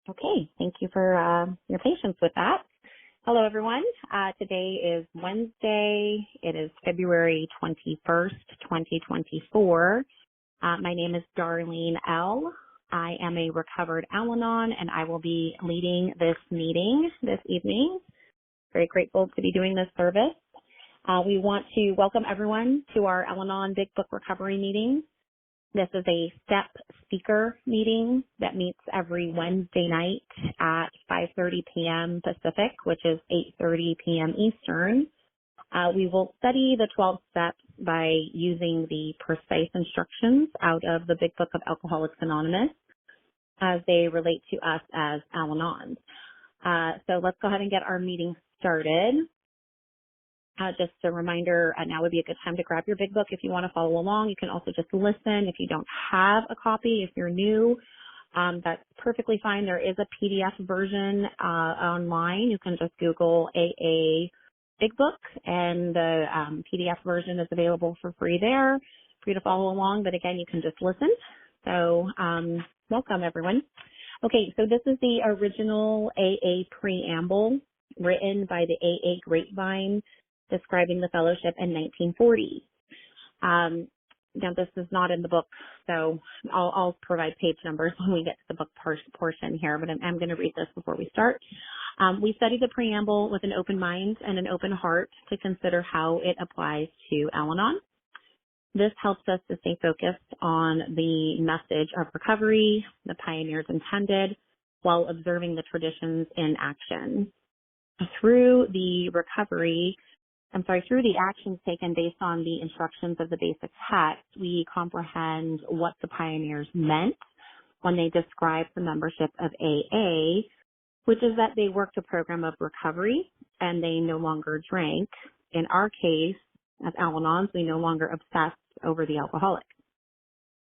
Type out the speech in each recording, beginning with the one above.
Okay, thank you for your patience with that. Hello, everyone. Today is Wednesday. It is February 21st, 2024. My name is Darlene L. I am a recovered Al-Anon, and I will be leading this meeting this evening. Very grateful to be doing this service. We want to welcome everyone to our Al-Anon Big Book Recovery meeting. This is a STEP speaker meeting that meets every Wednesday night at 5:30 p.m. Pacific, which is 8:30 p.m. Eastern. We will study the 12 steps by using the precise instructions out of the Big Book of Alcoholics Anonymous as they relate to us as Al-Anons. So let's go ahead and get our meeting started. Just a reminder, now would be a good time to grab your big book if you want to follow along. You can also just listen if you don't have a copy. If you're new, that's perfectly fine. There is a PDF version online. You can just Google AA Big Book, and the PDF version is available for free there for you to follow along. But again, you can just listen. So welcome, everyone. Okay, so this is the original AA preamble written by the AA Grapevine, describing the fellowship in 1940. Now, this is not in the book, so I'll provide page numbers when we get to the book portion here, but I'm going to read this before we start. We study the preamble with an open mind and an open heart to consider how it applies to Al-Anon. This helps us to stay focused on the message of recovery the pioneers intended while observing the traditions in action. Through the actions taken based on the instructions of the basic text, we comprehend what the pioneers meant when they described the membership of AA, which is that they worked a program of recovery and they no longer drank. In our case, as Al-Anons, we no longer obsess over the alcoholic.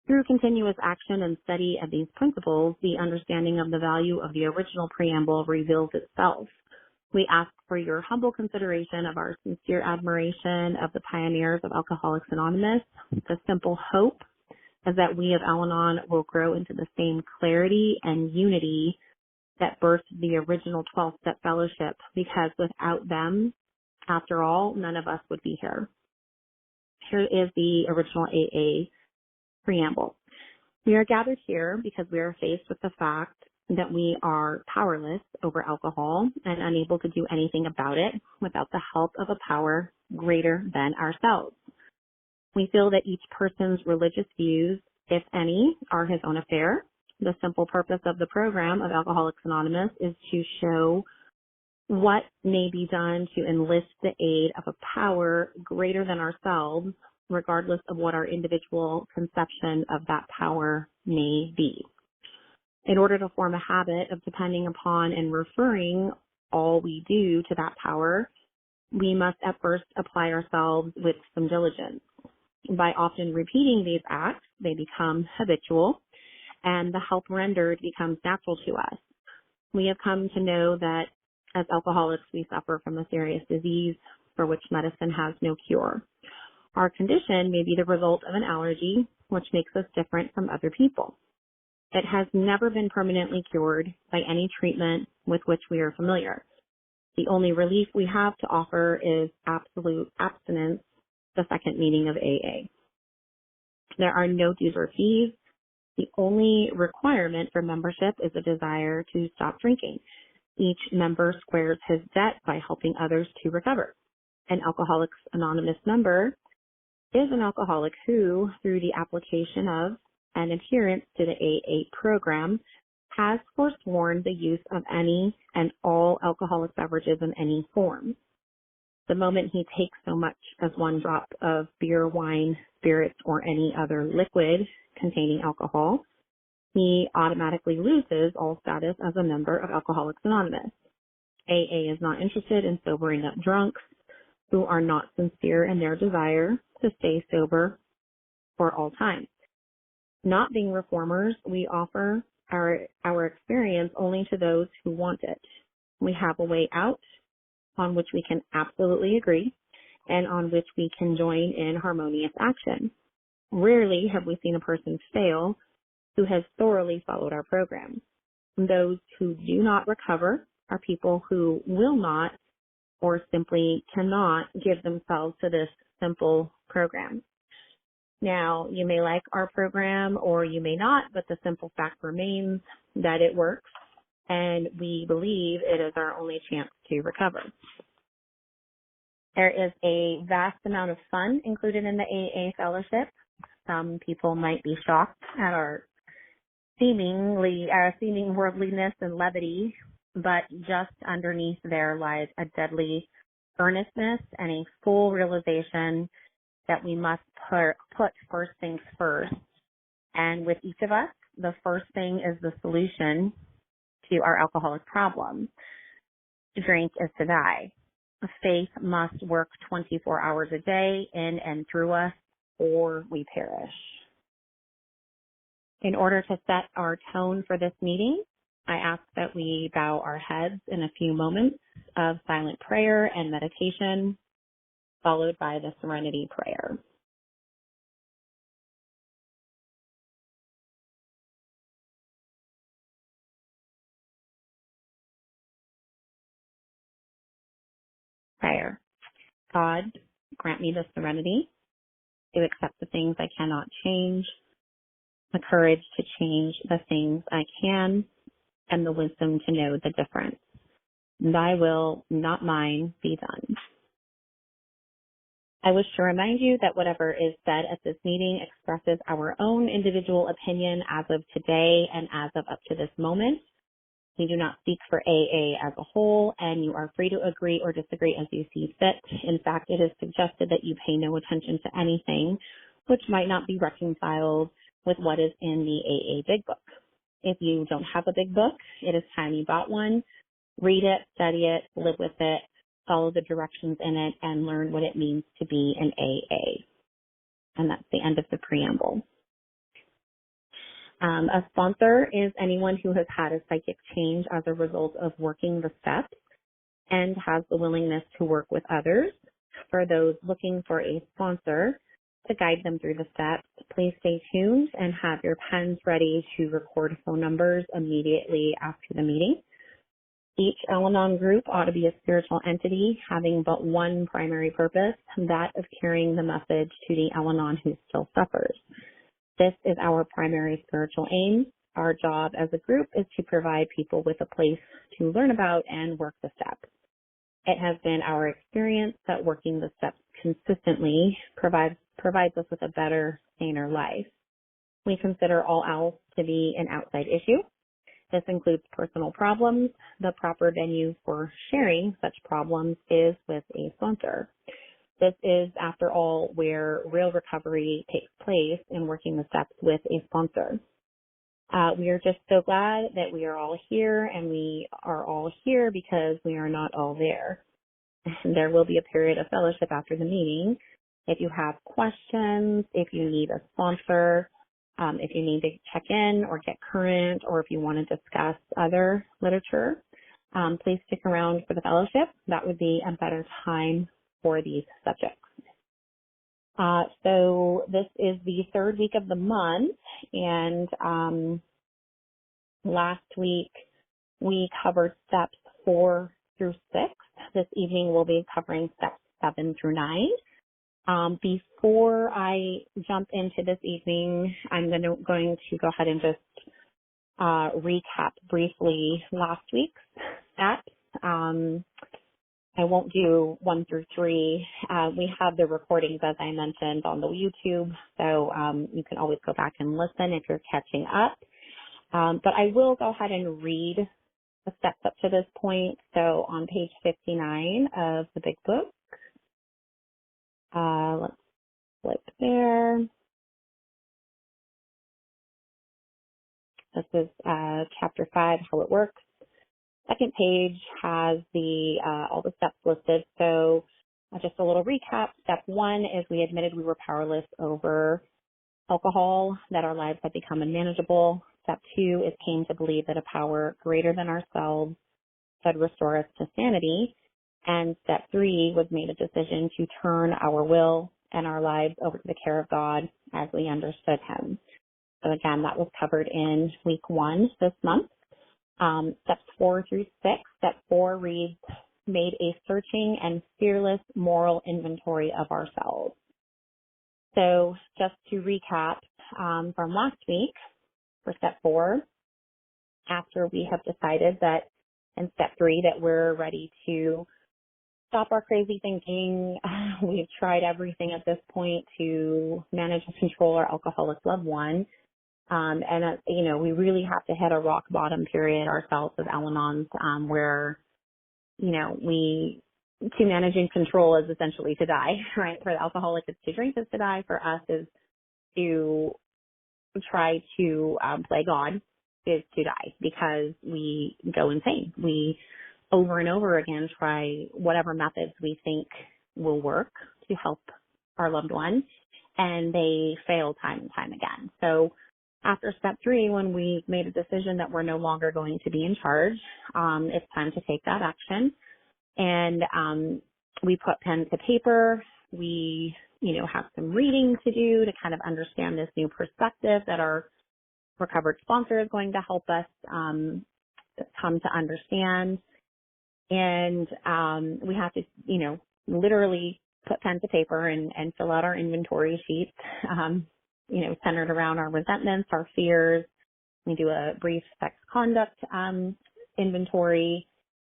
Through continuous action and study of these principles, the understanding of the value of the original preamble reveals itself. We ask for your humble consideration of our sincere admiration of the pioneers of Alcoholics Anonymous. The simple hope is that we of Al-Anon will grow into the same clarity and unity that birthed the original 12-step fellowship, because without them, after all, none of us would be here. Here is the original AA preamble. We are gathered here because we are faced with the fact that we are powerless over alcohol and unable to do anything about it without the help of a power greater than ourselves. We feel that each person's religious views, if any, are his own affair. The simple purpose of the program of Alcoholics Anonymous is to show what may be done to enlist the aid of a power greater than ourselves, regardless of what our individual conception of that power may be. In order to form a habit of depending upon and referring all we do to that power, we must at first apply ourselves with some diligence. By often repeating these acts, they become habitual, and the help rendered becomes natural to us. We have come to know that as alcoholics, we suffer from a serious disease for which medicine has no cure. Our condition may be the result of an allergy, which makes us different from other people. It has never been permanently cured by any treatment with which we are familiar. The only relief we have to offer is absolute abstinence, the second meaning of AA. There are no dues or fees. The only requirement for membership is a desire to stop drinking. Each member squares his debt by helping others to recover. An Alcoholics Anonymous member is an alcoholic who, through the application of and adherence to the AA program, has forsworn the use of any and all alcoholic beverages in any form. The moment he takes so much as one drop of beer, wine, spirits, or any other liquid containing alcohol, he automatically loses all status as a member of Alcoholics Anonymous. AA is not interested in sobering up drunks who are not sincere in their desire to stay sober for all time. Not being reformers, we offer our experience only to those who want it. We have a way out on which we can absolutely agree and on which we can join in harmonious action. Rarely have we seen a person fail who has thoroughly followed our program. Those who do not recover are people who will not or simply cannot give themselves to this simple program. Now, you may like our program or you may not, but the simple fact remains that it works, and we believe it is our only chance to recover. There is a vast amount of fun included in the AA fellowship. Some people might be shocked at our seeming worldliness and levity, but just underneath there lies a deadly earnestness and a full realization that we must put first things first. And with each of us, the first thing is the solution to our alcoholic problem. To drink is to die. Faith must work 24 hours a day in and through us, or we perish. In order to set our tone for this meeting, I ask that we bow our heads in a few moments of silent prayer and meditation, followed by the Serenity Prayer. Prayer. God, grant me the serenity to accept the things I cannot change, the courage to change the things I can, and the wisdom to know the difference. Thy will, not mine, be done. I wish to remind you that whatever is said at this meeting expresses our own individual opinion as of today and as of up to this moment. We do not speak for AA as a whole, and you are free to agree or disagree as you see fit. In fact, it is suggested that you pay no attention to anything which might not be reconciled with what is in the AA Big Book. If you don't have a big book, it is time you bought one. Read it, study it, live with it, follow the directions in it, and learn what it means to be an AA. And that's the end of the preamble. A sponsor is anyone who has had a psychic change as a result of working the steps and has the willingness to work with others. For those looking for a sponsor to guide them through the steps, please stay tuned and have your pens ready to record phone numbers immediately after the meeting. Each Al-Anon group ought to be a spiritual entity having but one primary purpose, that of carrying the message to the Al-Anon who still suffers. This is our primary spiritual aim. Our job as a group is to provide people with a place to learn about and work the steps. It has been our experience that working the steps consistently provides us with a better, saner life. We consider all else to be an outside issue. This includes personal problems. The proper venue for sharing such problems is with a sponsor. This is, after all, where real recovery takes place in working the steps with a sponsor. We are just so glad that we are all here, and we are all here because we are not all there. And there will be a period of fellowship after the meeting. If you have questions, if you need a sponsor, if you need to check in or get current, or if you want to discuss other literature, please stick around for the fellowship. That would be a better time for these subjects. So this is the third week of the month, and last week we covered steps 4 through 6. This evening we'll be covering steps 7 through 9. Before I jump into this evening, I'm going to go ahead and just recap briefly last week's steps. I won't do 1 through 3. We have the recordings, as I mentioned, on the YouTube, so you can always go back and listen if you're catching up. But I will go ahead and read the steps up to this point. So on page 59 of the Big Book, let's flip there. This is chapter 5, how it works. Second page has all the steps listed. So just a little recap. Step 1 is we admitted we were powerless over alcohol, that our lives had become unmanageable. Step 2 is came to believe that a power greater than ourselves could restore us to sanity. And step 3 was made a decision to turn our will and our lives over to the care of God as we understood Him. So again, that was covered in week 1 this month. Steps 4 through 6. Step 4 reads, made a searching and fearless moral inventory of ourselves. So just to recap from last week, for step 4, after we have decided that in step 3 that we're ready to stop our crazy thinking, we've tried everything at this point to manage and control our alcoholic loved one. We really have to hit a rock bottom period ourselves as Al-Anons, where, to manage and control is essentially to die, right? For the alcoholic, it's to drink is to die. For us is to try to play God is to die because we go insane. We over and over again try whatever methods we think will work to help our loved one, and they fail time and time again. So after step 3, when we made a decision that we're no longer going to be in charge, it's time to take that action. And we put pen to paper. We, have some reading to do to kind of understand this new perspective that our recovered sponsor is going to help us come to understand. And we have to, literally put pen to paper and fill out our inventory sheets, centered around our resentments, our fears. We do a brief sex conduct inventory,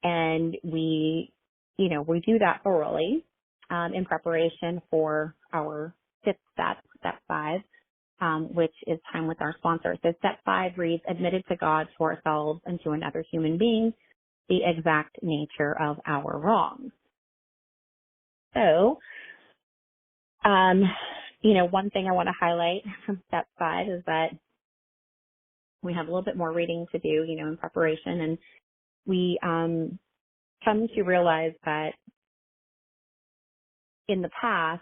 and we do that thoroughly in preparation for our 5th step, step 5, which is time with our sponsor. So step 5 reads, admitted to God, to ourselves, and to another human being the exact nature of our wrongs. So, one thing I want to highlight from step 5 is that we have a little bit more reading to do, in preparation, and we come to realize that in the past,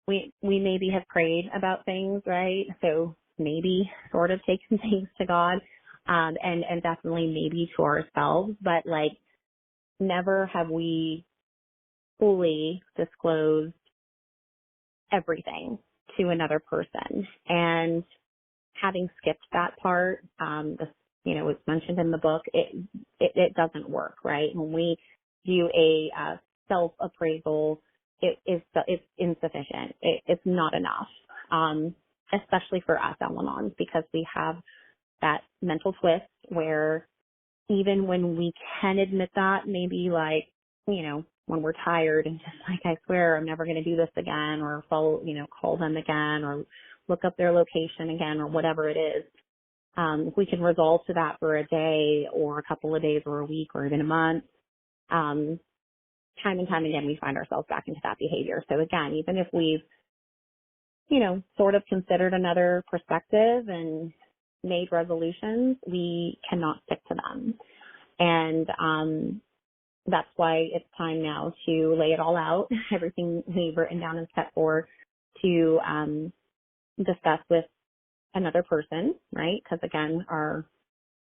we maybe have prayed about things, right? So maybe sort of taken things to God, and definitely maybe to ourselves, but never have we fully disclosed everything to another person. And having skipped that part, it's mentioned in the book, it doesn't work, right? When we do a self-appraisal, it's insufficient. It's not enough, especially for us Al-Anons, because we have that mental twist where even when we can admit that, maybe when we're tired and just I swear I'm never going to do this again, or call them again, or look up their location again, or whatever it is. If we can resolve to that for a day or a couple of days or a week or even a month, time and time again, we find ourselves back into that behavior. So again, even if we've, sort of considered another perspective and made resolutions, we cannot stick to them. And that's why it's time now to lay it all out, everything we've written down in step 4, to discuss with another person, right? Because again, our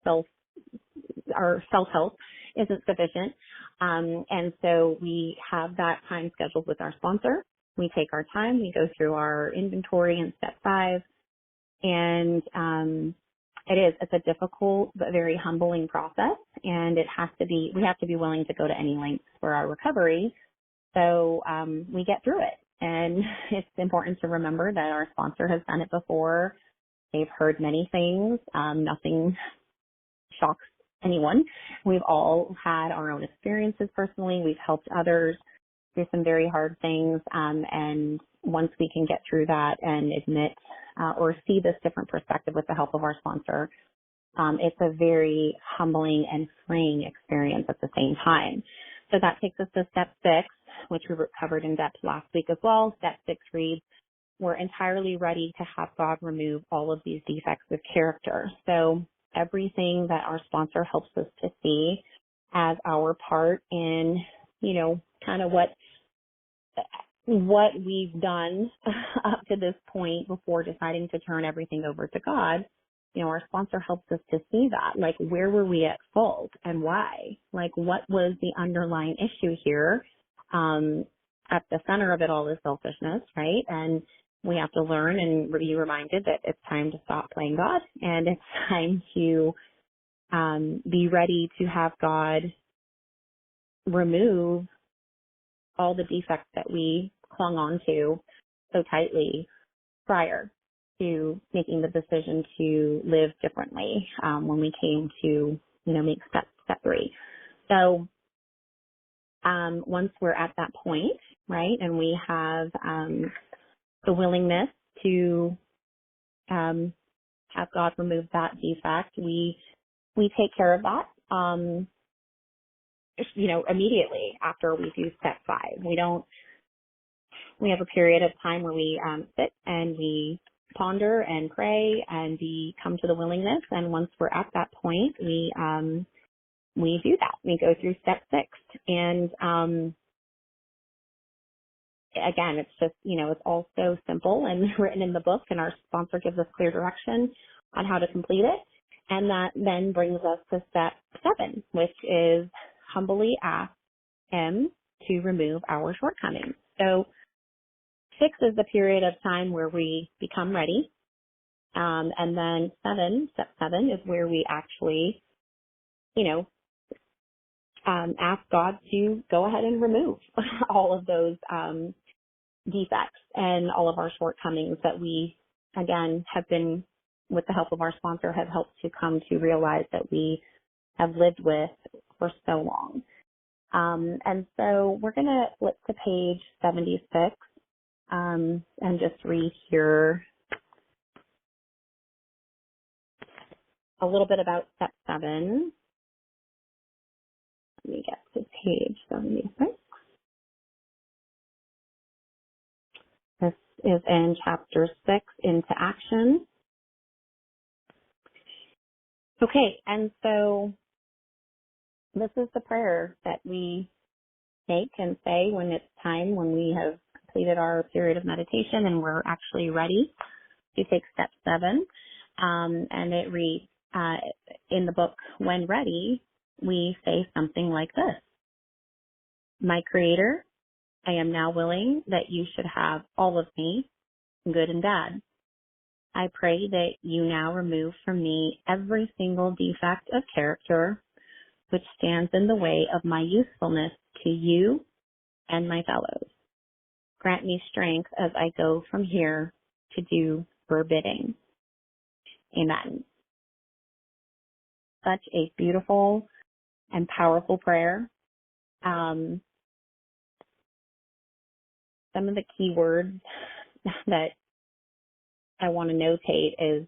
self-help isn't sufficient. And so we have that time scheduled with our sponsor. We take our time, we go through our inventory in step 5, and it's a difficult but very humbling process, and we have to be willing to go to any lengths for our recovery. So we get through it. And it's important to remember that our sponsor has done it before. They've heard many things. Nothing shocks anyone. We've all had our own experiences personally. We've helped others through some very hard things. And once we can get through that and admit or see this different perspective with the help of our sponsor, it's a very humbling and freeing experience at the same time. So that takes us to step 6, which we covered in depth last week as well. Step 6 reads, we're entirely ready to have God remove all of these defects of character. So everything that our sponsor helps us to see as our part in, kind of what we've done up to this point before deciding to turn everything over to God. Our sponsor helps us to see that, where were we at fault and why? What was the underlying issue here? At the center of it all is selfishness, right? And we have to learn and be reminded that it's time to stop playing God, and it's time to be ready to have God remove all the defects that we clung on to so tightly prior to making the decision to live differently when we came to, make step 3. So once we're at that point, right, and we have the willingness to have God remove that defect, we take care of that, immediately after we do step 5. We have a period of time where we sit and we ponder and pray and we come to the willingness. And once we're at that point, we do that. We go through step 6. And again, it's just, it's all so simple and written in the book, and our sponsor gives us clear direction on how to complete it. And that then brings us to step 7, which is humbly ask Him to remove our shortcomings. So 6 is the period of time where we become ready. And then step 7 is where we actually, ask God to go ahead and remove all of those defects and all of our shortcomings that we, again, have been, with the help of our sponsor, have helped to come to realize that we have lived with for so long. And so we're going to flip to page 76 and just read here a little bit about step 7. Let me get to page 76. This is in chapter 6, Into Action. Okay, and so this is the prayer that we make and say when it's time, when we have completed our period of meditation and we're actually ready to take step 7. And it reads in the book, when ready, we say something like this: My Creator, I am now willing that you should have all of me, good and bad. I pray that you now remove from me every single defect of character which stands in the way of my usefulness to you and my fellows. Grant me strength as I go from here to do your bidding. Amen. Such a beautiful and powerful prayer. Some of the key words that I want to notate is,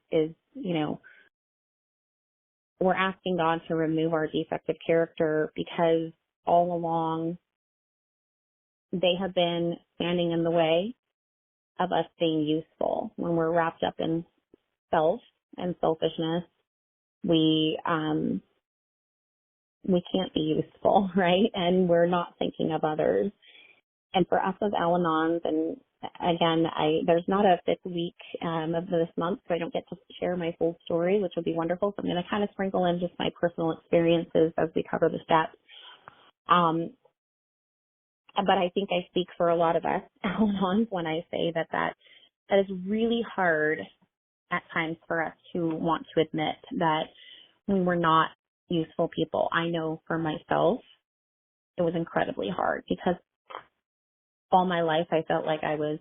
we're asking God to remove our defective character because all along they have been standing in the way of us being useful. When we're wrapped up in self and selfishness, we can't be useful, right? And we're not thinking of others. And for us as Al-Anons, and again, there's not a 5th week of this month, so I don't get to share my full story, which would be wonderful. So I'm going to kind of sprinkle in just my personal experiences as we cover the steps. But I think I speak for a lot of us Al-Anons when I say that is really hard at times for us to want to admit that we were not useful people. I know for myself, it was incredibly hard because all my life I felt like I was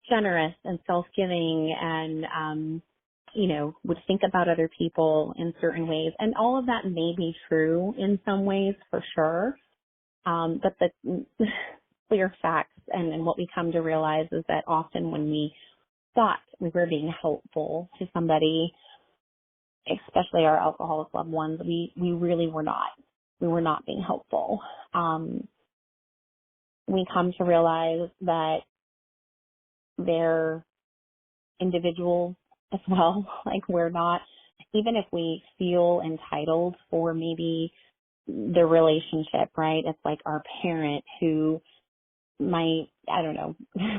generous and self-giving and, would think about other people in certain ways. And all of that may be true in some ways for sure. But the clear facts and what we come to realize is that often when we thought we were being helpful to somebody, especially our alcoholic loved ones, we really were not. We were not being helpful. We come to realize that they're individuals as well. Like we're not, even if we feel entitled for maybe the relationship, right? It's like our parent who might,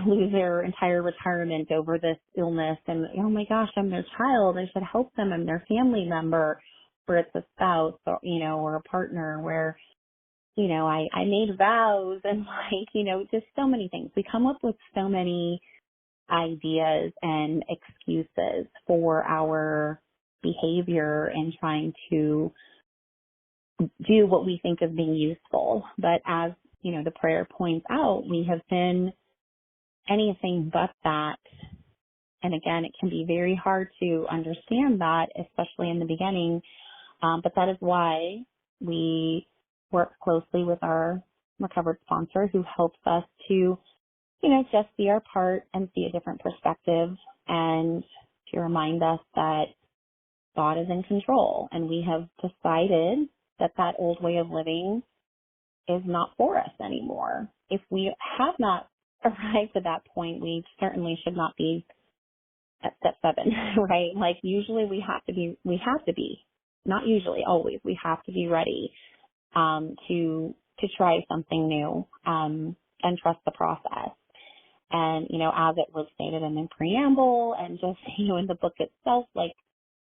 lose their entire retirement over this illness and, oh my gosh, I'm their child. I should help them. I'm their family member. Where it's a spouse or, or a partner where, I made vows and just so many things. We come up with so many ideas and excuses for our behavior and trying to do what we think is being useful. But as, the prayer points out, we have been anything but that. And again, it can be very hard to understand that, especially in the beginning. But that is why we work closely with our recovered sponsor, who helps us to, just see our part and see a different perspective, and to remind us that God is in control. And we have decided that that old way of living is not for us anymore. If we have not arrived at that point, we certainly should not be at step 7, right? Like usually we have to be, not usually, always, we have to be ready to try something new and trust the process. And, as it was stated in the preamble and just, in the book itself, like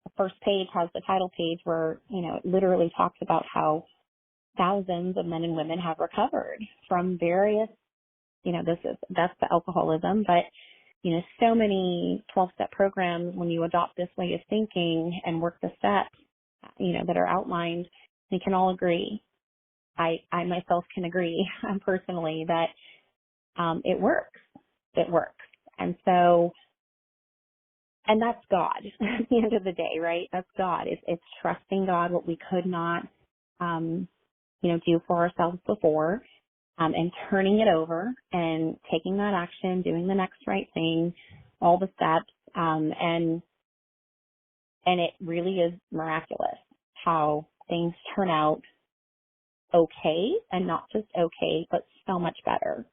the first page has the title page where, it literally talks about how thousands of men and women have recovered from various, that's the alcoholism, but, so many 12-step programs, when you adopt this way of thinking and work the steps, that are outlined, we can all agree. I myself can agree personally that it works. It works. And so, and that's God at the end of the day, right? That's God. It's trusting God, what we could not, do for ourselves before, and turning it over and taking that action, doing the next right thing, all the steps, and it really is miraculous how things turn out okay, and not just okay, but so much better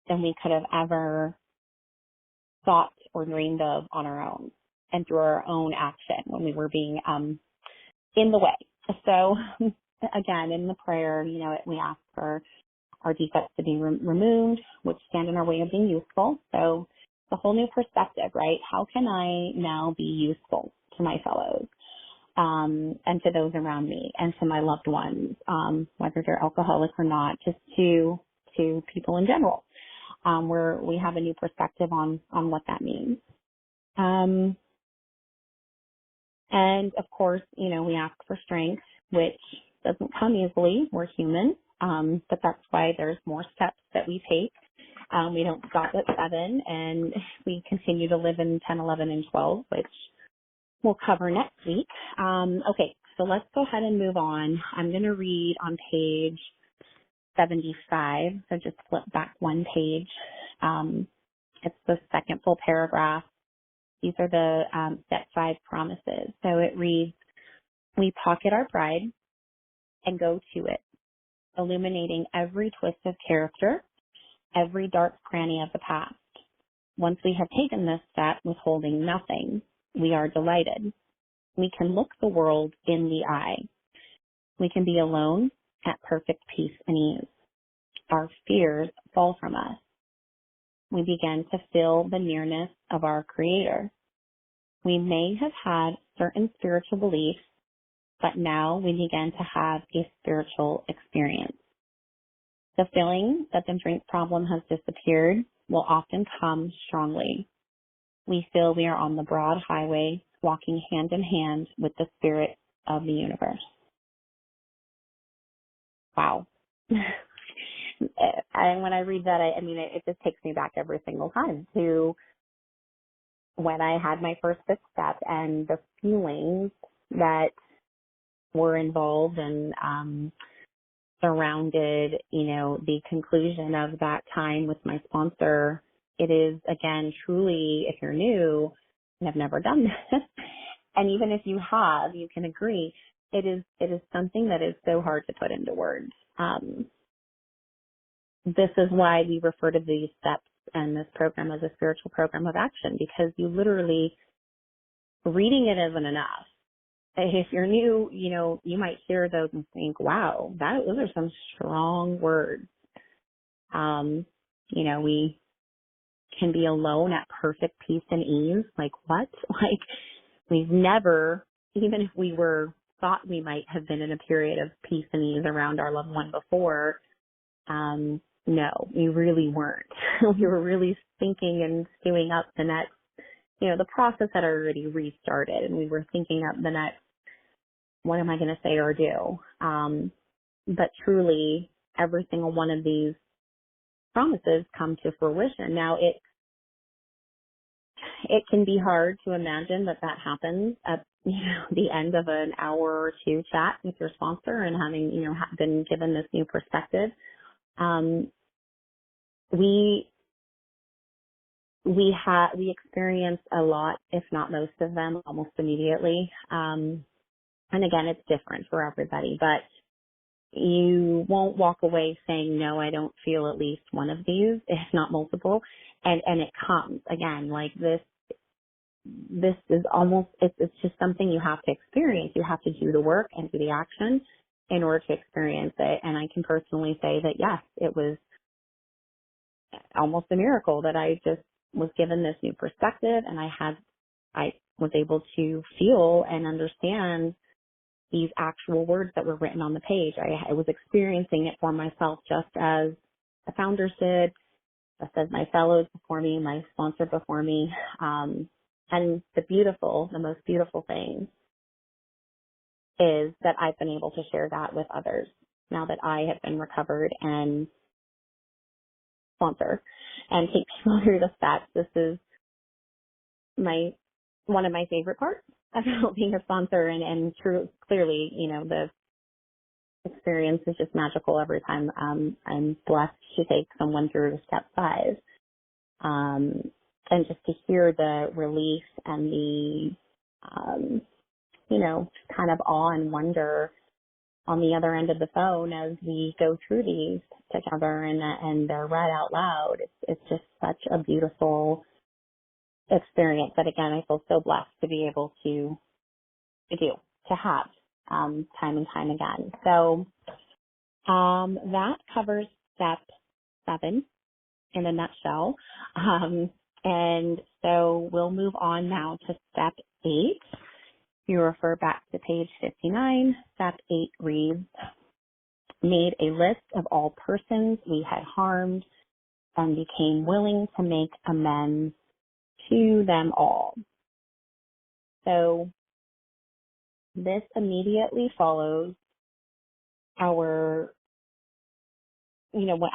than we could have ever thought or dreamed of on our own and through our own action when we were being in the way. So again, in the prayer, we ask for our defects to be removed, which stand in our way of being useful. So the whole new perspective, right? How can I now be useful to my fellows, and to those around me and to my loved ones, whether they're alcoholic or not, just to people in general, where we have a new perspective on what that means. And of course, we ask for strength, which doesn't come easily. We're human. But that's why there's more steps that we take. We don't stop at 7, and we continue to live in 10, 11, and 12, which we'll cover next week. Okay, so let's go ahead and move on. I'm going to read on page 75, so just flip back one page. It's the second full paragraph. These are the step 5 promises. So it reads, we pocket our pride and go to it, illuminating every twist of character, every dark cranny of the past. Once we have taken this step, withholding nothing, we are delighted. We can look the world in the eye. We can be alone at perfect peace and ease. Our fears fall from us. We begin to feel the nearness of our Creator. We may have had certain spiritual beliefs, but now we begin to have a spiritual experience. The feeling that the drink problem has disappeared will often come strongly. We feel we are on the broad highway, walking hand in hand with the spirit of the universe. Wow. And when I read that, it just takes me back every single time to when I had my first 5th step and the feelings that were involved and surrounded, the conclusion of that time with my sponsor. It is, again, truly, if you're new and have never done this, and even if you have, you can agree, it is something that is so hard to put into words. This is why we refer to these steps and this program as a spiritual program of action, because you literally, reading it isn't enough. If you're new, you might hear those and think, wow, those are some strong words. We can be alone at perfect peace and ease. Like what? Like we've never, even if we thought we might have been in a period of peace and ease around our loved one before, no, we really weren't. We were really thinking and stewing up the next the process had already restarted, and we were thinking of the next, what am I going to say or do? But truly, every single one of these promises come to fruition. Now, it can be hard to imagine that happens at the end of an hour or two chat with your sponsor and having been given this new perspective. We experience a lot, if not most of them, almost immediately. And again, it's different for everybody, but you won't walk away saying, no, I don't feel at least one of these, if not multiple. And it comes again, like this is almost, it's just something you have to experience. You have to do the work and do the action in order to experience it. And I can personally say that, yes, it was almost a miracle that I just was given this new perspective, and I was able to feel and understand these actual words that were written on the page. I was experiencing it for myself, just as the founders did, just as my fellows before me, my sponsor before me. And the most beautiful thing is that I've been able to share that with others now that I have been recovered and sponsor and take people through the steps. This is one of my favorite parts about being a sponsor, and clearly, the experience is just magical every time. I'm blessed to take someone through step 5. And just to hear the relief and the, kind of awe and wonder on the other end of the phone as we go through these together and they're read out loud. It's just such a beautiful experience that, again, I feel so blessed to be able to have, time and time again. So, that covers step 7 in a nutshell. And so we'll move on now to step 8. You refer back to page 59. Step 8 reads, made a list of all persons we had harmed and became willing to make amends to them all. So this immediately follows our,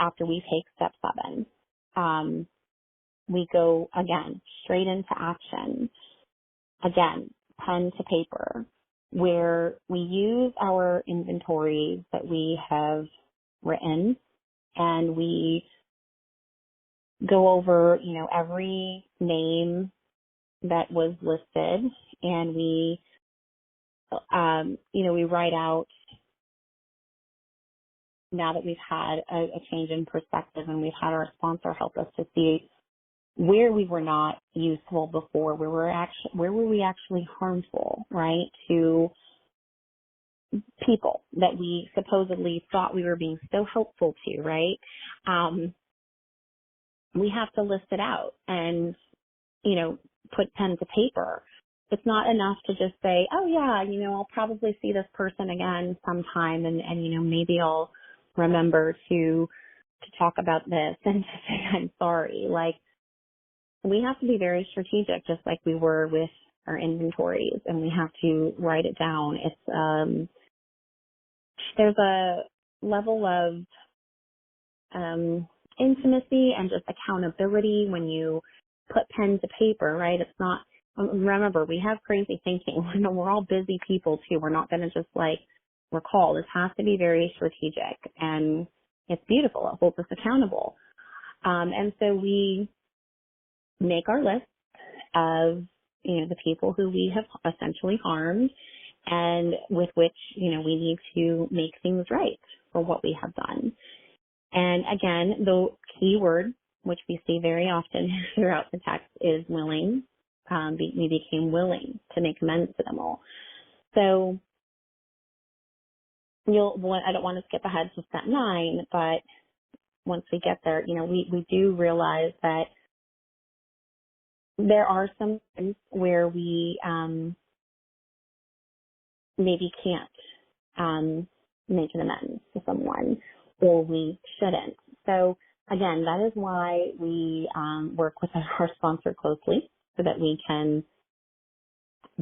after we take step 7. We go, again, straight into action. Again, pen to paper, where we use our inventories that we have written, and we go over, every name that was listed, and we, we write out, now that we've had a change in perspective and we've had our sponsor help us to see where we were not useful before, where were we actually harmful, right, to people that we supposedly thought we were being so helpful to, right? We have to list it out and, put pen to paper. It's not enough to just say, oh yeah, I'll probably see this person again sometime, and maybe I'll remember to talk about this and to say I'm sorry. Like, we have to be very strategic, just like we were with our inventories, and we have to write it down. It's, there's a level of, intimacy and just accountability when you put pen to paper, right? It's not, remember, we have crazy thinking. We're all busy people too. We're not going to just recall. This has to be very strategic, and it's beautiful. It holds us accountable. And so we make our list of, the people who we have essentially harmed and with which, we need to make things right for what we have done. And again, the key word, which we see very often throughout the text, is willing. We became willing to make amends to them all. So I don't want to skip ahead to step 9, but once we get there, we do realize that there are some times where we maybe can't make an amends to someone, or we shouldn't. So again, that is why we work with our sponsor closely. so that we can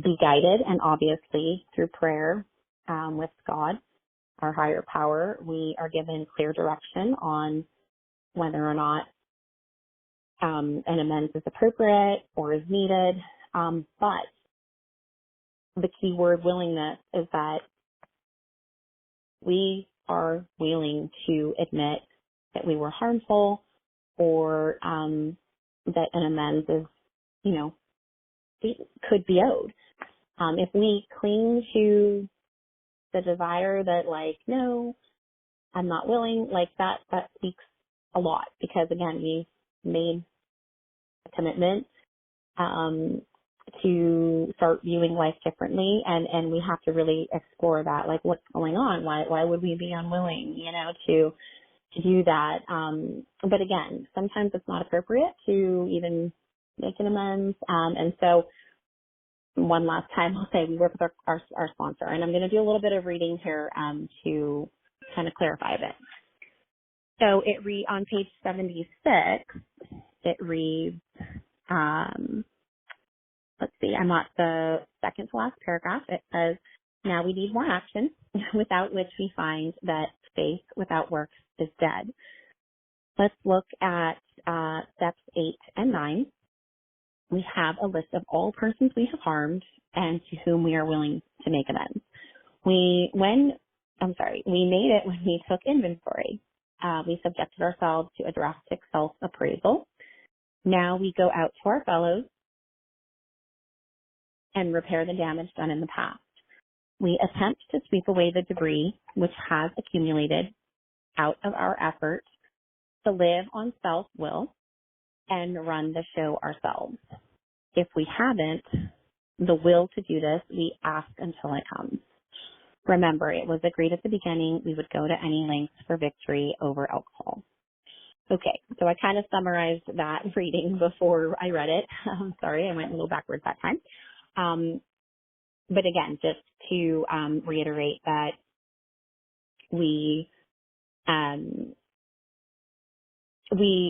be guided, and obviously through prayer with God, our higher power, we are given clear direction on whether or not an amends is appropriate or is needed. But the key word willingness is that we are willing to admit that we were harmful, or that an amends is, it could be owed. If we cling to the desire that, like, no, I'm not willing, like that speaks a lot, because again, we've made a commitment to start viewing life differently, and we have to really explore that, like, what's going on? Why would we be unwilling, to do that? But again, sometimes it's not appropriate to even make an amends. And so one last time, I'll say we work with our sponsor, and I'm going to do a little bit of reading here to kind of clarify a bit. So on page 76, it reads, let's see, I'm at the second to last paragraph. It says, now we need more action, without which we find that faith without works is dead. Let's look at steps 8 and 9. We have a list of all persons we have harmed and to whom we are willing to make amends. We made it when we took inventory. We subjected ourselves to a drastic self-appraisal. Now we go out to our fellows and repair the damage done in the past. We attempt to sweep away the debris which has accumulated out of our effort to live on self-will and run the show ourselves. If we haven't the will to do this, we ask until it comes. Remember, it was agreed at the beginning we would go to any lengths for victory over alcohol. Okay, so I kind of summarized that reading before I read it. I'm sorry, I went a little backwards that time. But again, just to reiterate that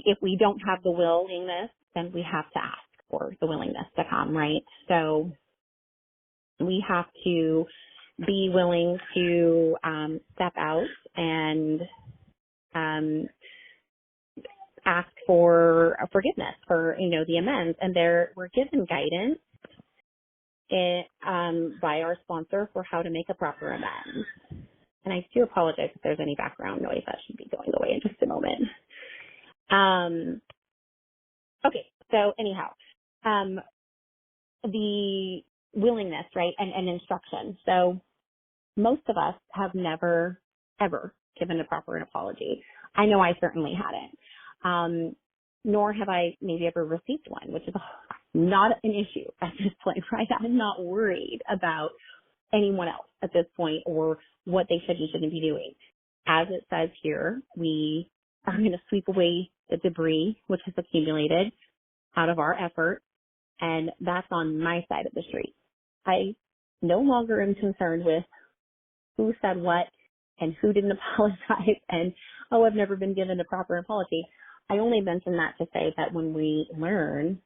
if we don't have the willingness, then we have to ask for the willingness to come, right? So we have to be willing to step out and ask for forgiveness, for the amends, and we're given guidance by our sponsor for how to make a proper amends. And I do apologize if there's any background noise. That should be going away in just a moment. Okay, so anyhow, the willingness, right, and instruction. So most of us have never, ever given a proper apology. I know I certainly hadn't. Nor have I maybe ever received one, which is not an issue at this point, right? I'm not worried about anyone else at this point or what they should and shouldn't be doing. As it says here, we are going to sweep away the debris which has accumulated out of our effort, and that's on my side of the street. I no longer am concerned with who said what and who didn't apologize and, oh, I've never been given a proper apology. I only mention that to say that when we learn,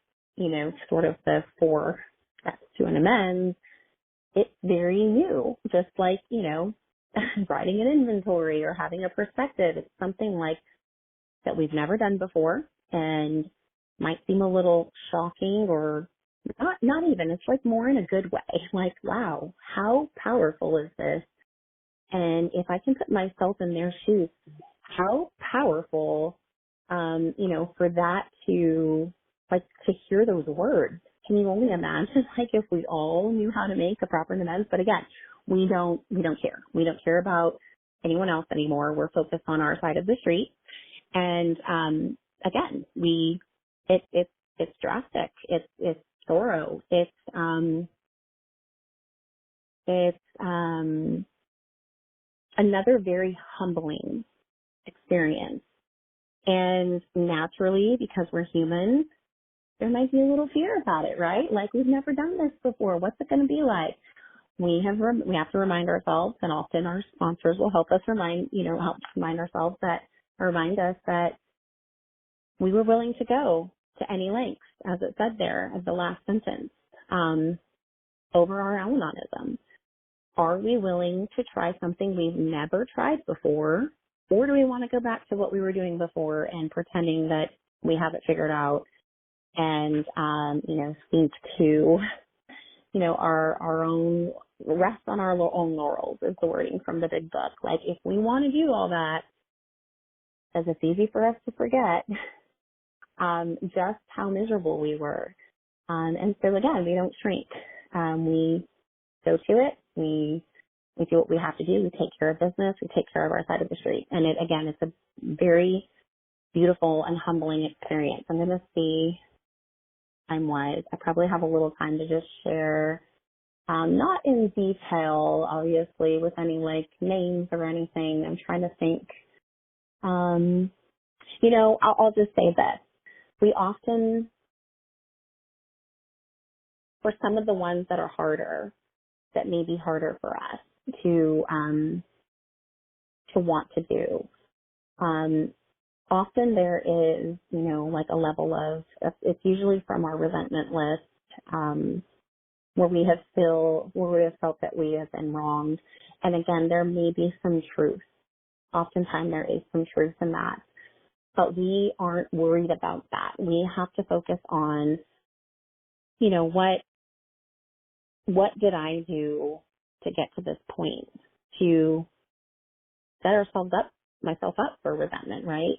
sort of the 4 steps to an amends, it's very new, just like, writing an inventory or having a perspective. It's something like that we've never done before and might seem a little shocking, or not even. It's like more in a good way. Like, wow, how powerful is this? And if I can put myself in their shoes, how powerful, for that to hear those words. Can you only imagine, if we all knew how to make a proper amends? But again, we don't care. We don't care about anyone else anymore. We're focused on our side of the street. And, again, it's drastic. It's thorough. It's another very humbling experience. And naturally, because we're human, there might be a little fear about it, right? Like, we've never done this before. What's it going to be like? We have to remind ourselves, and often our sponsors will help us remind us that we were willing to go. to any lengths, as it said there as the last sentence, over our Al-Anonism. Are we willing to try something we've never tried before, or do we want to go back to what we were doing before and pretending that we have it figured out and, think to, our own, rest on our own laurels is the wording from the big book. Like, if we want to do all that, because it's easy for us to forget just how miserable we were. And so again, we don't shrink. We go to it. We do what we have to do. We take care of business. We take care of our side of the street. And it's a very beautiful and humbling experience. I'm going to see time wise. I probably have a little time to just share, not in detail, obviously, with any like names or anything. I'm trying to think. I'll just say this. We often, for some of the ones that are harder, that may be harder for us to want to do. Often there is, like a level of, it's usually from our resentment list, where we have felt that we have been wronged. And again, there may be some truth. Oftentimes there is some truth in that, but we aren't worried about that. We have to focus on, what did I do to get to this point, to set myself up for resentment, right?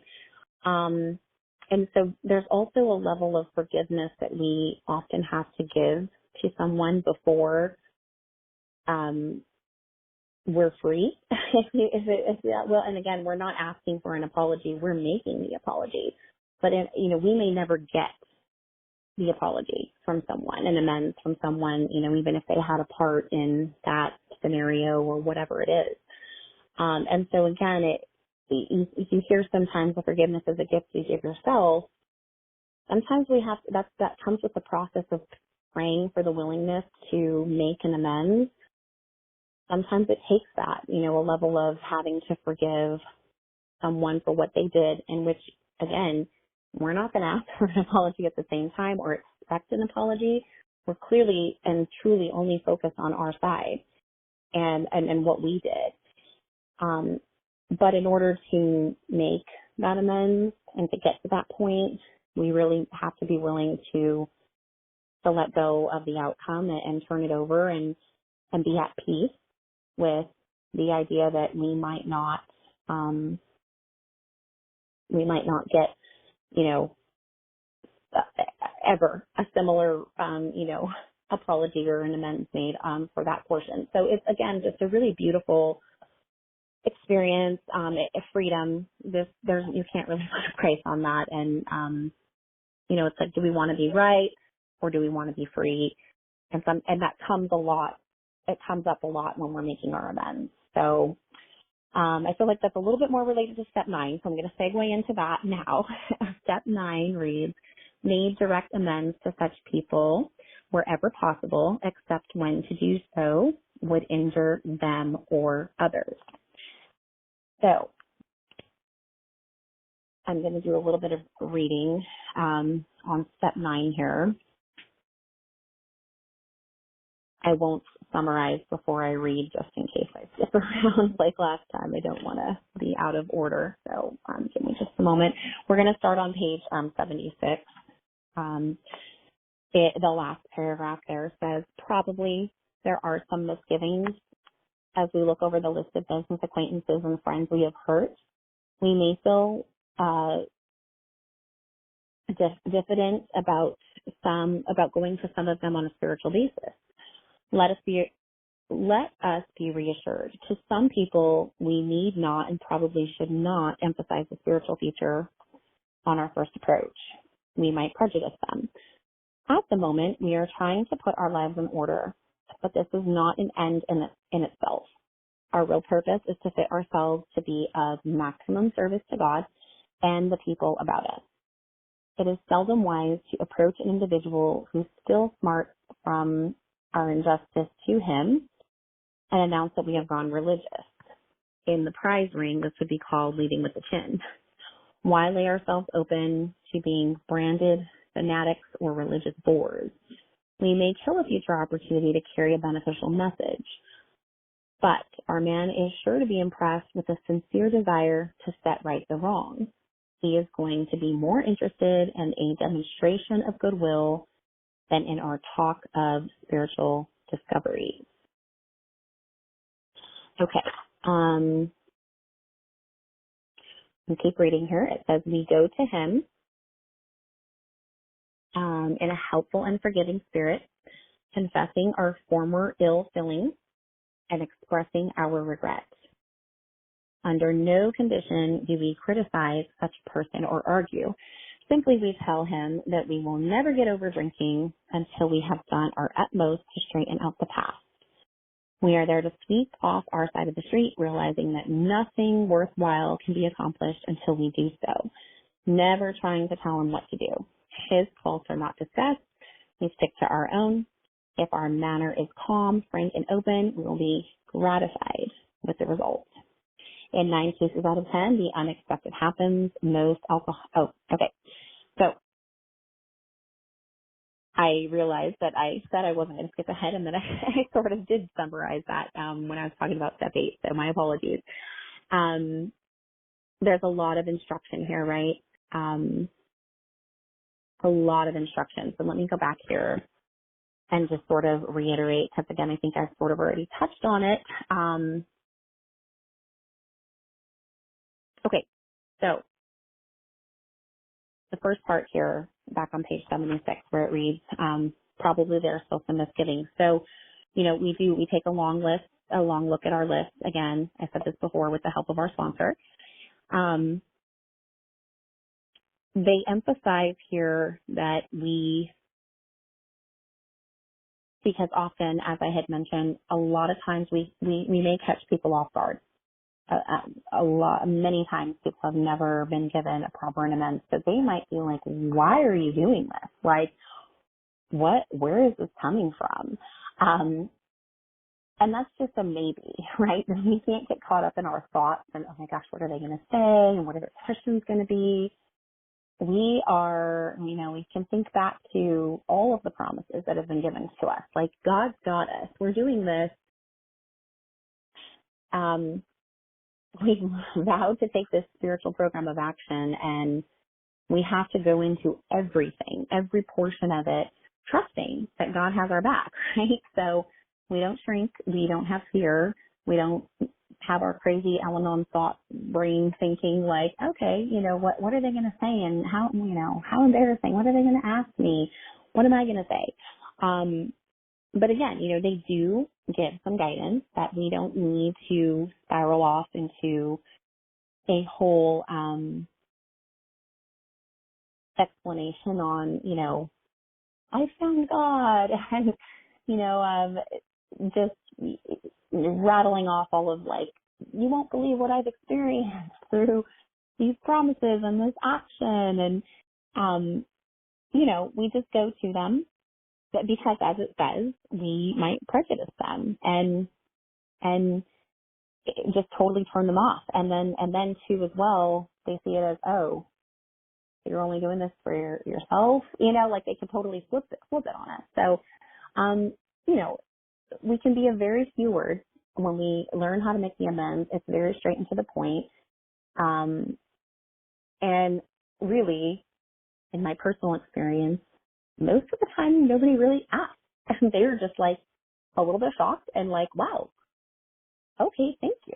And so there's also a level of forgiveness that we often have to give to someone before we're free. And again, we're not asking for an apology. We're making the apology. But, we may never get the apology from someone, an amends from someone, even if they had a part in that scenario or whatever it is. And so again, you hear sometimes the forgiveness is a gift you give yourself. Sometimes that comes with the process of praying for the willingness to make an amends. Sometimes it takes that, a level of having to forgive someone for what they did, in which, again, we're not going to ask for an apology at the same time or expect an apology. We're clearly and truly only focused on our side and what we did. But in order to make that amends and to get to that point, we really have to be willing to let go of the outcome and turn it over and be at peace with the idea that we might not get, ever a similar, apology or an amends made for that portion. So it's, again, just a really beautiful experience, freedom. You can't really put a price on that. And, it's like, do we want to be right or do we want to be free? And that comes a lot. It comes up a lot when we're making our amends. So, I feel like that's a little bit more related to step 9. So I'm going to segue into that now. Step 9 reads, made direct amends to such people wherever possible, except when to do so would injure them or others. So I'm going to do a little bit of reading on step 9 here. I won't summarize before I read just in case I skip around like last time. I don't want to be out of order. So give me just a moment. We're going to start on page 76. The last paragraph there says, probably there are some misgivings as we look over the list of business acquaintances and friends we have hurt. We may feel diffident about going to some of them on a spiritual basis. Let us be reassured. To some people, we need not and probably should not emphasize the spiritual feature on our first approach. We might prejudice them. At the moment, we are trying to put our lives in order, but this is not an end in itself. Our real purpose is to fit ourselves to be of maximum service to God and the people about us. It is seldom wise to approach an individual who still smarts from our injustice to him and announce that we have gone religious. In the prize ring, this would be called leading with the chin. Why lay ourselves open to being branded fanatics, or religious bores. We may kill a future opportunity to carry a beneficial message, but our man is sure to be impressed with a sincere desire to set right the wrong. He is going to be more interested in a demonstration of goodwill than in our talk of spiritual discovery. Okay. We'll keep reading here. It says, we go to him in a helpful and forgiving spirit, confessing our former ill feelings and expressing our regrets. Under no condition do we criticize such a person or argue. Simply we tell him that we will never get over drinking until we have done our utmost to straighten out the past. We are there to sweep off our side of the street, realizing that nothing worthwhile can be accomplished until we do so. Never trying to tell him what to do. His faults are not discussed. We stick to our own. If our manner is calm, frank, and open, we will be gratified with the result. In 9 cases out of 10, the unexpected happens. Most alcohol. Oh, okay. So I realized that I said I wasn't going to skip ahead, and then I sort of did summarize that when I was talking about step 8. So my apologies. There's a lot of instruction here, right? A lot of instruction. So let me go back here and just sort of reiterate, because again, I think I've sort of already touched on it. Okay, so the first part here, back on page 76, where it reads, probably there are still some misgivings. So, we take a long look at our list. Again, I said this before with the help of our sponsor. They emphasize here that because often, as I had mentioned, a lot of times we may catch people off guard. Many times people have never been given a proper amends, so they might be like, why are you doing this? Like, where is this coming from? And that's just a maybe, right? We can't get caught up in our thoughts and, oh my gosh, what are they going to say? And what are their questions going to be? We can think back to all of the promises that have been given to us. Like, God's got us. We're doing this. We've vowed to take this spiritual program of action, and we have to go into everything, every portion of it, trusting that God has our back, right? So we don't shrink. We don't have fear. We don't have our crazy Al-Anon thought brain thinking like, okay, what are they going to say, and how embarrassing. What are they going to ask me? What am I going to say? But again, they do give some guidance that we don't need to spiral off into a whole explanation on, I found God, and, just rattling off all of like, you won't believe what I've experienced through these promises and this action. And, we just go to them. But because, as it says, we might prejudice them and just totally turn them off. And then too, as well, they see it as, oh, you're only doing this for yourself. Like they can totally flip it on us. So, we can be a very few words when we learn how to make the amends. It's very straight and to the point. And really, in my personal experience, most of the time, nobody really asks. And they're just like a little bit shocked and like, wow, okay, thank you.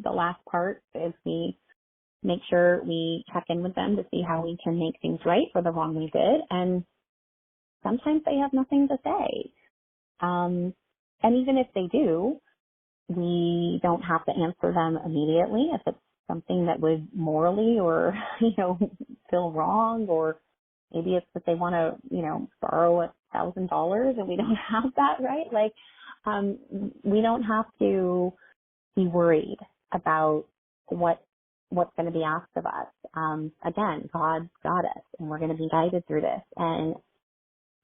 The last part is we make sure we check in with them to see how we can make things right for the wrong we did. And sometimes they have nothing to say. And even if they do, we don't have to answer them immediately if it's something that would morally or, feel wrong, or maybe it's that they want to, borrow $1,000 and we don't have that, right? Like, we don't have to be worried about what's going to be asked of us. Again, God's got us, and we're going to be guided through this. And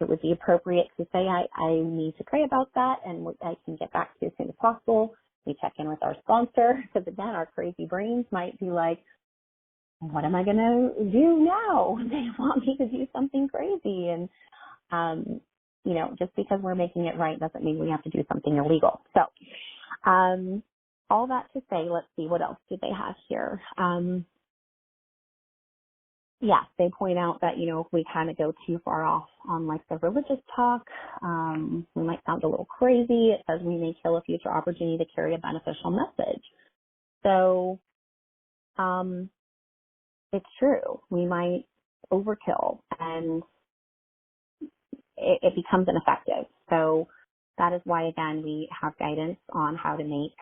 it would be appropriate to say, I need to pray about that, and I can get back to you as soon as possible. We check in with our sponsor, because again, our crazy brains might be like, what am I going to do now? They want me to do something crazy. And, just because we're making it right doesn't mean we have to do something illegal. So, all that to say, let's see, what else do they have here? Yes, they point out that, if we kind of go too far off on like the religious talk, we might sound a little crazy. It says we may kill a future opportunity to carry a beneficial message. So, it's true. We might overkill and it becomes ineffective. So that is why, again, we have guidance on how to make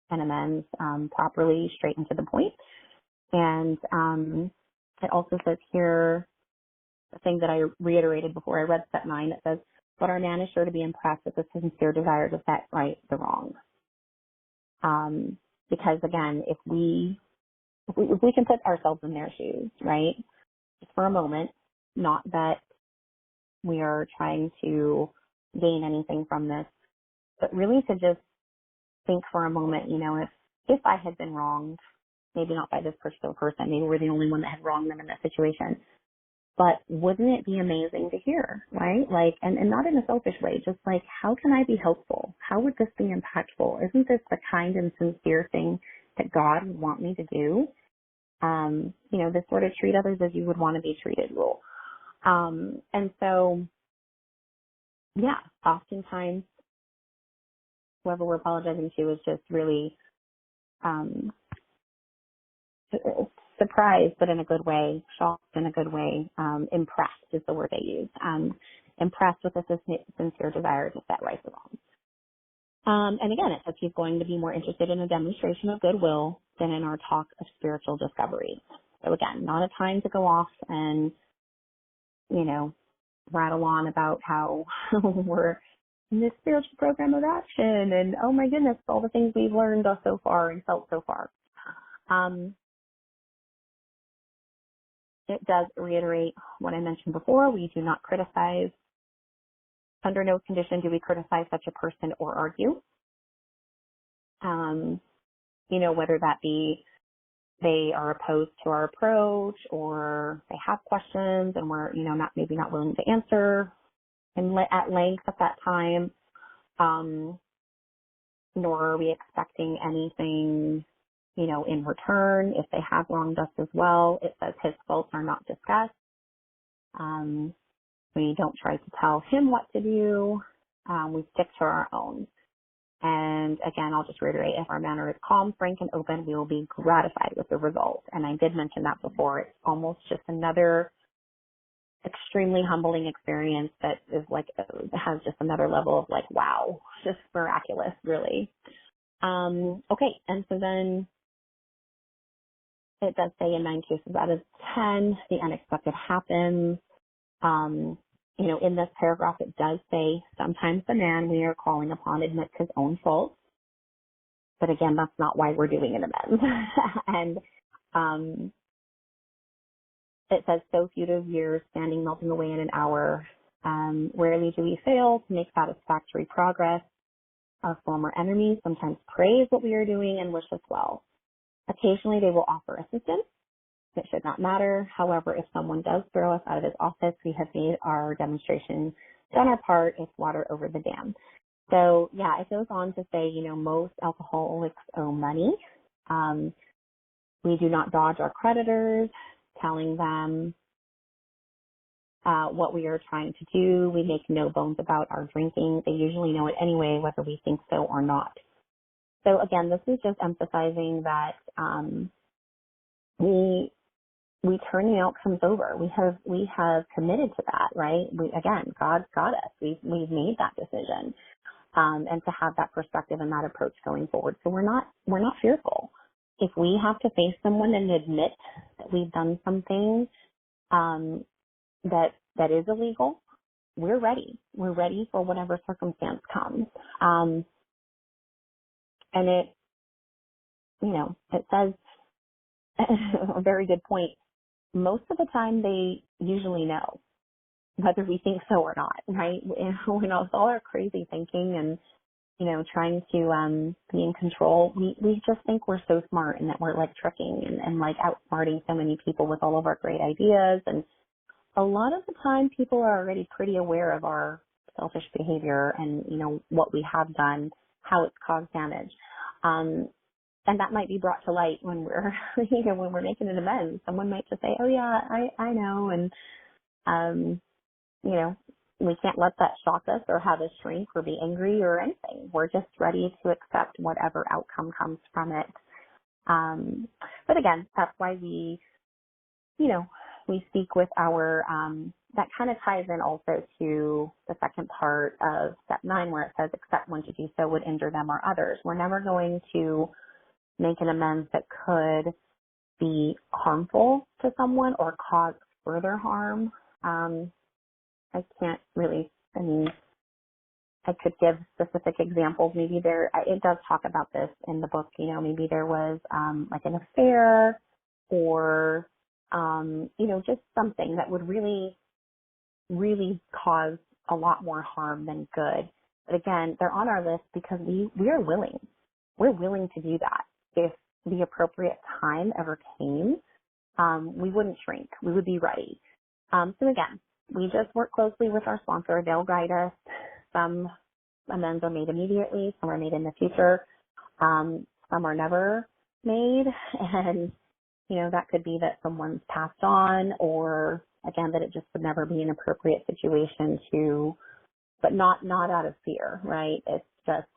an amends properly, straight and to the point. And it also says here, the thing that I reiterated before I read step 9, it says, but our man is sure to be impressed with a sincere desire to set right the wrong. Because again, if we can put ourselves in their shoes, right, just for a moment, not that we are trying to gain anything from this, but really to just think for a moment, if I had been wronged, maybe not by this particular person, maybe we're the only one that had wronged them in that situation, but wouldn't it be amazing to hear, right? Like, and not in a selfish way, just like, how can I be helpful? How would this be impactful? Isn't this the kind and sincere thing that God would want me to do? This sort of treat others as you would want to be treated rule. And so, yeah, oftentimes whoever we're apologizing to is just really surprised, but in a good way, shocked in a good way, impressed is the word they use, impressed with a sincere desire to set right the wrong. And again, it says he's going to be more interested in a demonstration of goodwill than in our talk of spiritual discovery. So again, not a time to go off and, rattle on about how we're in this spiritual program of action and, oh my goodness, all the things we've learned so far and felt so far. It does reiterate what I mentioned before. We do not criticize. Under no condition do we criticize such a person or argue. Whether that be they are opposed to our approach or they have questions and we're, maybe not willing to answer at length at that time, nor are we expecting anything, in return. If they have wronged us as well, it says his faults are not discussed. We don't try to tell him what to do. We stick to our own. And again, I'll just reiterate, if our manner is calm, frank, and open, we will be gratified with the result. And I did mention that before. It's almost just another extremely humbling experience that is like, has just another level of like, wow, just miraculous, really. Okay. And so then it does say in 9 cases out of 10, the unexpected happens. In this paragraph, it does say sometimes the man we are calling upon admits his own faults. But again, that's not why we're doing an amends. And it says so few of years standing melting away in an hour. Rarely do we fail to make satisfactory progress. Our former enemies sometimes praise what we are doing and wish us well. Occasionally they will offer assistance. It should not matter. However, if someone does throw us out of his office, we have made our demonstration, done our part. It's water over the dam. So yeah, it goes on to say, most alcoholics owe money. We do not dodge our creditors, telling them what we are trying to do. We make no bones about our drinking. They usually know it anyway, whether we think so or not. So again, this is just emphasizing that we turn the outcomes over. We have committed to that, right? God's got us. We've made that decision, and to have that perspective and that approach going forward. So we're not fearful. If we have to face someone and admit that we've done something that is illegal, we're ready. We're ready for whatever circumstance comes. And it says a very good point. Most of the time they usually know, whether we think so or not, right? With all our crazy thinking and, trying to be in control. We just think we're so smart and that we're like tricking and like outsmarting so many people with all of our great ideas. And a lot of the time people are already pretty aware of our selfish behavior and, what we have done, how it's caused damage. And that might be brought to light when we're, when we're making an amends. Someone might just say, oh yeah, I know. And, we can't let that shock us or have us shrink or be angry or anything. We're just ready to accept whatever outcome comes from it. But again, that's why we speak with our, that kind of ties in also to the second part of step 9 where it says, except when to do so would injure them or others. We're never going to make an amends that could be harmful to someone or cause further harm. I can't really, I could give specific examples. Maybe it does talk about this in the book, maybe there was like an affair or, just something that would really, really cause a lot more harm than good. But again, they're on our list because we are willing. We're willing to do that. If the appropriate time ever came, we wouldn't shrink. We would be ready. So again, we just work closely with our sponsor. They'll guide us. Some amends are made immediately. Some are made in the future. Some are never made. And, that could be that someone's passed on or, again, that it just would never be an appropriate situation but not out of fear, right? It's just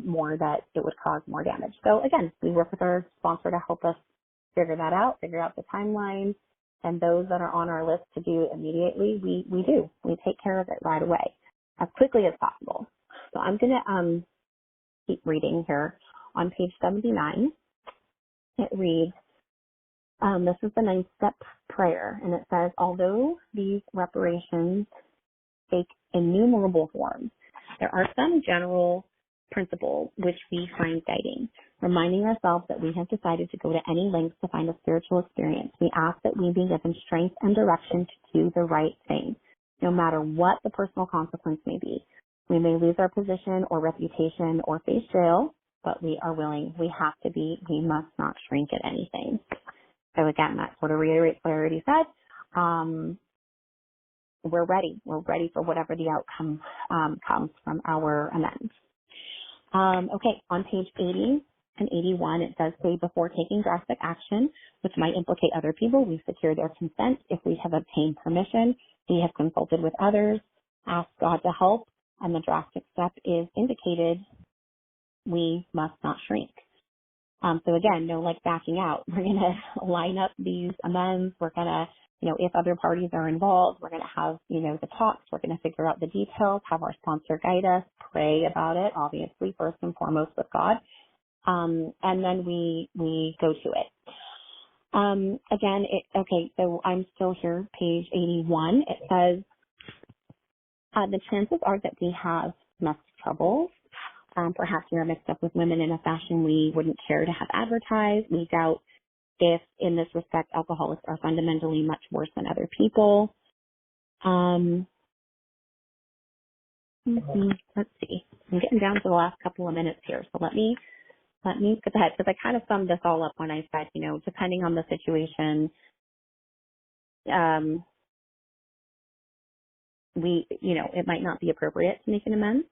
more that it would cause more damage. So, again, we work with our sponsor to help us figure that out, figure out the timeline. And those that are on our list to do immediately, we do. We take care of it right away, as quickly as possible. So I'm going to keep reading here. On page 79, it reads, this is the 9th-step prayer, and it says, although these reparations take innumerable forms, there are some general principles which we find guiding. Reminding ourselves that we have decided to go to any lengths to find a spiritual experience, we ask that we be given strength and direction to do the right thing, no matter what the personal consequence may be. We may lose our position or reputation or face jail, but we are willing. We have to be. We must not shrink at anything. So again, that sort of reiterates what I already said. We're ready. We're ready for whatever the outcome comes from our amends. Okay, on page 80 and 81, it does say, before taking drastic action, which might implicate other people, we secure their consent. If we have obtained permission, we have consulted with others, asked God to help, and the drastic step is indicated, we must not shrink. So again, no backing out. We're going to line up these amends. We're going to, if other parties are involved, we're going to have, the talks. We're going to figure out the details, have our sponsor guide us, pray about it, obviously, first and foremost with God. And then we go to it. Again, okay, so I'm still here, page 81. It says, the chances are that we have domestic troubles. Perhaps we are mixed up with women in a fashion we wouldn't care to have advertised. We doubt if, in this respect, alcoholics are fundamentally much worse than other people. Let's see. I'm getting down to the last couple of minutes here, so let me skip ahead because I kind of summed this all up when I said, depending on the situation, it might not be appropriate to make an amends.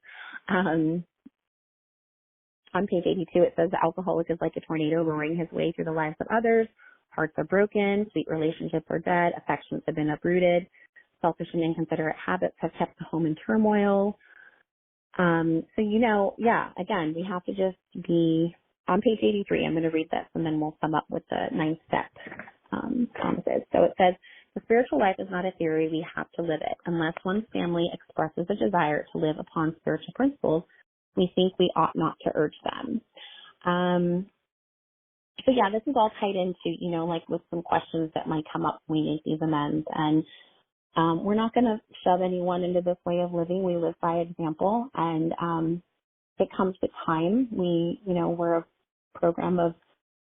On page 82, it says the alcoholic is like a tornado roaring his way through the lives of others. Hearts are broken, sweet relationships are dead, affections have been uprooted, selfish and inconsiderate habits have kept the home in turmoil. Again, we have to just be on page 83. I'm going to read this and then we'll sum up with the 9th step promises. So it says, the spiritual life is not a theory, we have to live it. Unless one's family expresses a desire to live upon spiritual principles, we think we ought not to urge them. This is all tied into, with some questions that might come up when we make these amends. And we're not going to shove anyone into this way of living. We live by example. And it comes with time. We're a program of,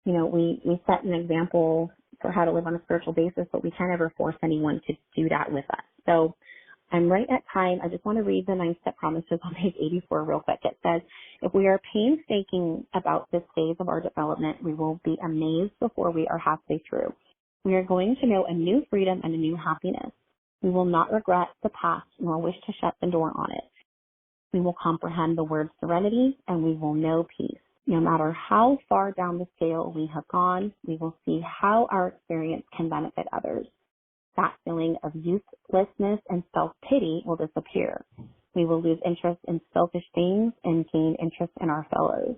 we set an example for how to live on a spiritual basis, but we can't ever force anyone to do that with us. So And right at time, I just want to read the 9-step promises on page 84 real quick. It says, if we are painstaking about this phase of our development, we will be amazed before we are halfway through. We are going to know a new freedom and a new happiness. We will not regret the past nor wish to shut the door on it. We will comprehend the word serenity and we will know peace. No matter how far down the scale we have gone, we will see how our experience can benefit others. That feeling of uselessness and self-pity will disappear. We will lose interest in selfish things and gain interest in our fellows.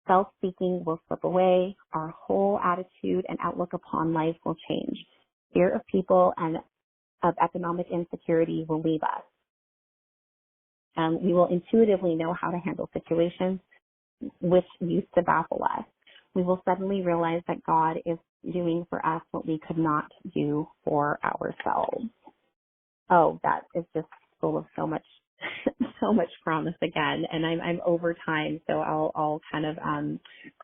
Self-seeking will slip away. Our whole attitude and outlook upon life will change. Fear of people and of economic insecurity will leave us. We will intuitively know how to handle situations which used to baffle us. We will suddenly realize that God is doing for us what we could not do for ourselves. Oh, that is just full of so much promise again. And I'm over time, so I'll kind of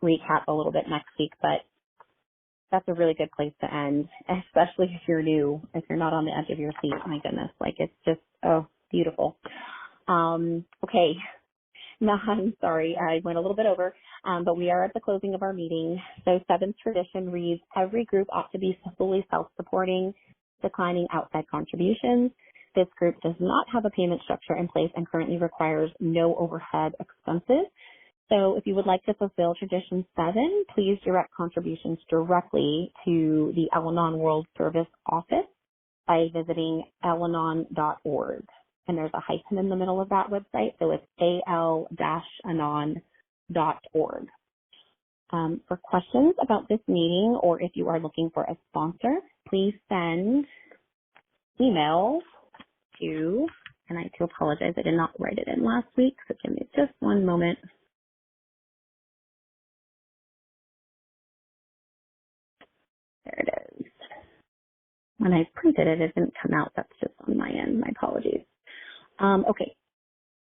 recap a little bit next week. But that's a really good place to end, especially if you're new, if you're not on the edge of your seat. My goodness, like it's just beautiful. Okay. No, I'm sorry. I went a little bit over, but we are at the closing of our meeting. So seventh tradition reads, every group ought to be fully self-supporting, declining outside contributions. This group does not have a payment structure in place and currently requires no overhead expenses. So if you would like to fulfill tradition 7, please direct contributions directly to the Al-Anon World Service Office by visiting alanon.org. And there's a hyphen in the middle of that website, so it's al-anon.org. For questions about this meeting, or if you are looking for a sponsor, please send emails to, and I do apologize, I did not write it in last week, so give me just one moment. There it is. When I printed it, it didn't come out. That's just on my end. My apologies. Okay.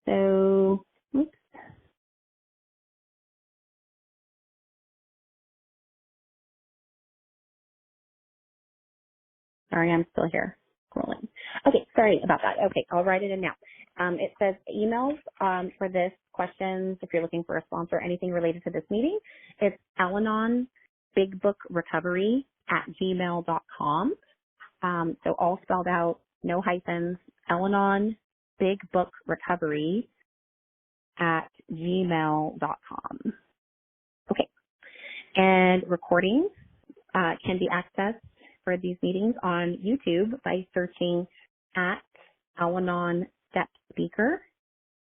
So, oops. Sorry, I'm still here scrolling. Okay, sorry about that. Okay, I'll write it in now. It says emails for this questions, if you're looking for a sponsor, anything related to this meeting. It's Al-Anon Big Book Recovery at gmail.com. So all spelled out, no hyphens, Al-Anon Big Book Recovery at gmail.com. Okay. And recordings can be accessed for these meetings on YouTube by searching at Al-Anon Step Speaker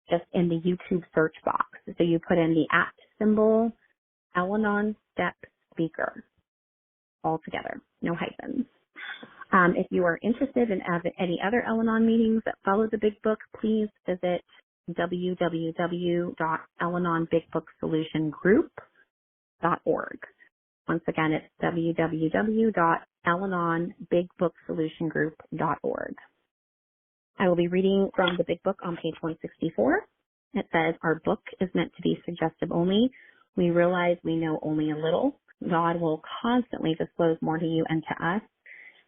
just in the YouTube search box. So you put in the at symbol, Al-Anon Step Speaker, all together, no hyphens. If you are interested in any other Al-Anon meetings that follow the Big Book, please visit www.alanoNBigBookSolutionGroup.org. Once again, it's www.alanoNBigBookSolutionGroup.org. I will be reading from the Big Book on page 164. It says, our book is meant to be suggestive only. We realize we know only a little. God will constantly disclose more to you and to us.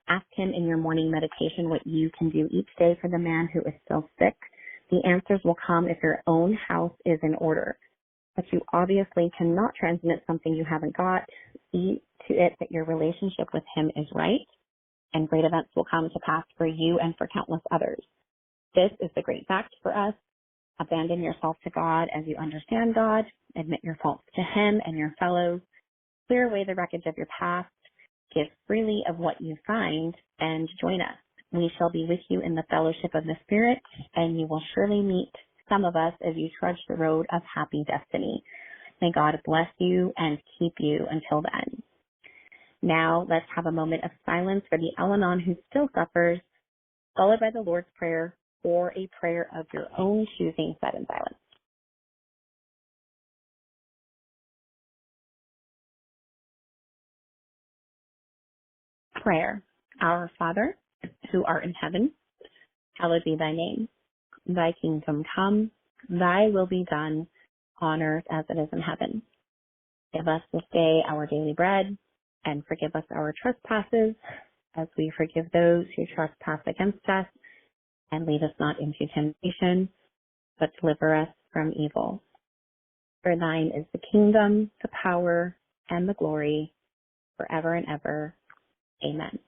Ask him in your morning meditation what you can do each day for the man who is still sick. The answers will come if your own house is in order. But you obviously cannot transmit something you haven't got. See to it that your relationship with him is right, and great events will come to pass for you and for countless others. This is the great fact for us. Abandon yourself to God as you understand God. Admit your faults to him and your fellows. Clear away the wreckage of your past. Give freely of what you find, and join us. We shall be with you in the fellowship of the Spirit, and you will surely meet some of us as you trudge the road of happy destiny. May God bless you and keep you until then. Now let's have a moment of silence for the Al-Anon who still suffers, followed by the Lord's Prayer or a prayer of your own choosing said in silence. Prayer. Our Father, who art in heaven, hallowed be thy name. Thy kingdom come, thy will be done on earth as it is in heaven. Give us this day our daily bread, and forgive us our trespasses as we forgive those who trespass against us. and lead us not into temptation, but deliver us from evil. For thine is the kingdom, the power, and the glory, forever and ever. Amen.